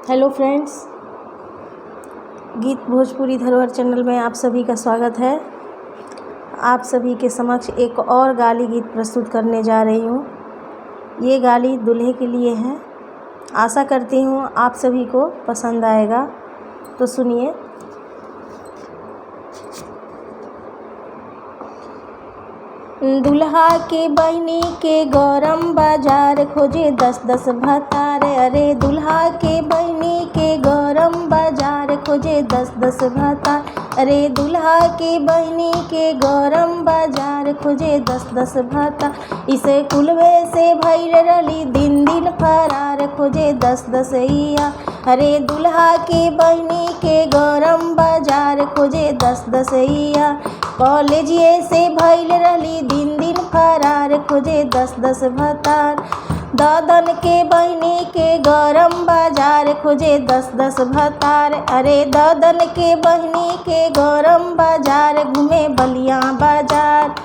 Hello friends, गीत भोजपुरी धरोहर channel में आप सभी का स्वागत है। आप सभी के समक्ष एक और गाली गीत प्रस्तुत करने जा रही हूँ। ये गाली दूल्हे के लिए है। आशा करती हूँ आप सभी को पसंद आएगा, तो सुनिए। दुल्हा के बहिनी के गरम बाजार खोजे 10-10 भतार। अरे दुल्हा के बहिनी के गरम बाजार खोजे 10-10 भतार। अरे दुल्हा के बहिनी के गरम बाजार खोजे 10-10 भतार। इसे कुलवे से भइल रली दिन दिन फरार खोजे 10-10 यार। अरे दुल्हा के बहिनी के गरम बाजार खोजे 10-10 यार। कॉलेजिए से भइल रली दिन दिन फरार खोजे 10-10 भतार। ददन के बहिनी के गरम बाजार खोजे 10-10 भतार। अरे ददन के बहिनी के गरम बाजार घूमे बलिया बाजार।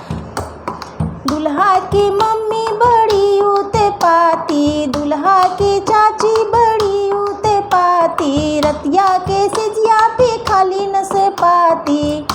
दुल्हा की मम्मी बड़ी उते पाती, दुल्हा की चाची बड़ी उते पाती। रतिया के सिजिया पे खाली न से पाती,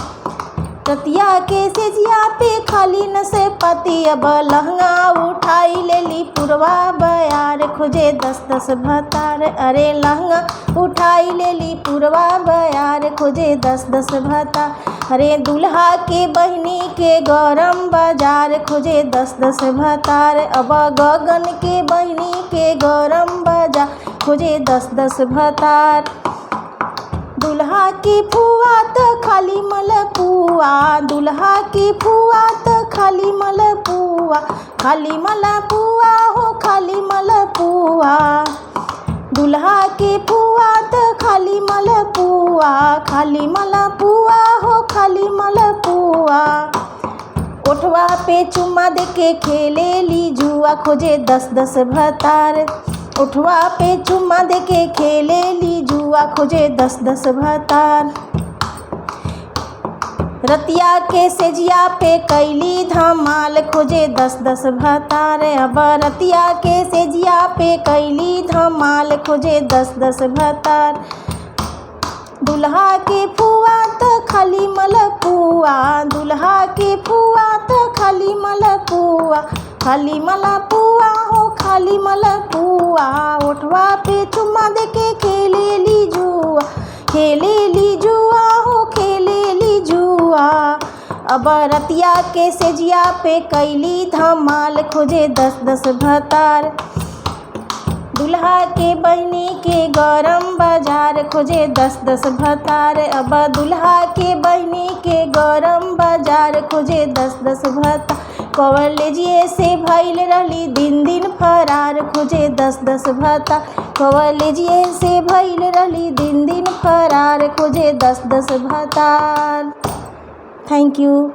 रतिया के सिजिया पे खाली न से पाती। अब लहंगा उठाई लेली पुरवा बयार खोजे 10-10 भतार। अरे लहंगा उठाई लेली पुरवा बयार खोजे 10-10 भतार। अरे दुल्हा के बहिनी के गरम बाजार खोजे 10-10 भतार। अब गगन के बहिनी के गरम बाजार खोजे 10-10 भतार। दुल्हा की फुआ तो खाली मलपुआ, दुल्हा की फुआ तो खाली मलपुआ, खाली मलपुआ हो खाली मलपुआ। दुल्हा की फुआ तो खाली मलपुआ, खाली मलपुआ हो खाली मलपुआ। ओठवा पे चुम्मा दे के खेले ली जुआ खोजे 10-10 भतार। उठवा पे चुम्मा दे के खेले ली जुआ खोजे 10-10 भतार। रतिया के सेजिया पे कैली धमाल खोजे 10-10 भतार। अब रतिया के सेजिया पे कैली धमाल खोजे 10-10 भतार। दुल्हा के फुआ तो खाली मलपुआ, दुल्हा के फुआ तो खाली मलपुआ, खाली मलपुआ हो खाली मलपुआ। ओठवा पे चुम्मा दे के खेले ली जुआ, खेले ली जुआ हो खेले ली जुआ। अब रतिया के सेजिया पे कैली धमाल खोजे 10-10 भतार। दुल्हा के बहिनी के गरम बाजार खोजे 10-10 भतार। अब दुल्हा के बहिनी के गरम बाजार खोजे 10-10 भतार। कॉलेजिए से भइल रहली दिन दिन फरार खोजे 10-10 भतार। कॉलेजिए से भइल रहली दिन दिन फरार खोजे 10-10 भतार। Thank you.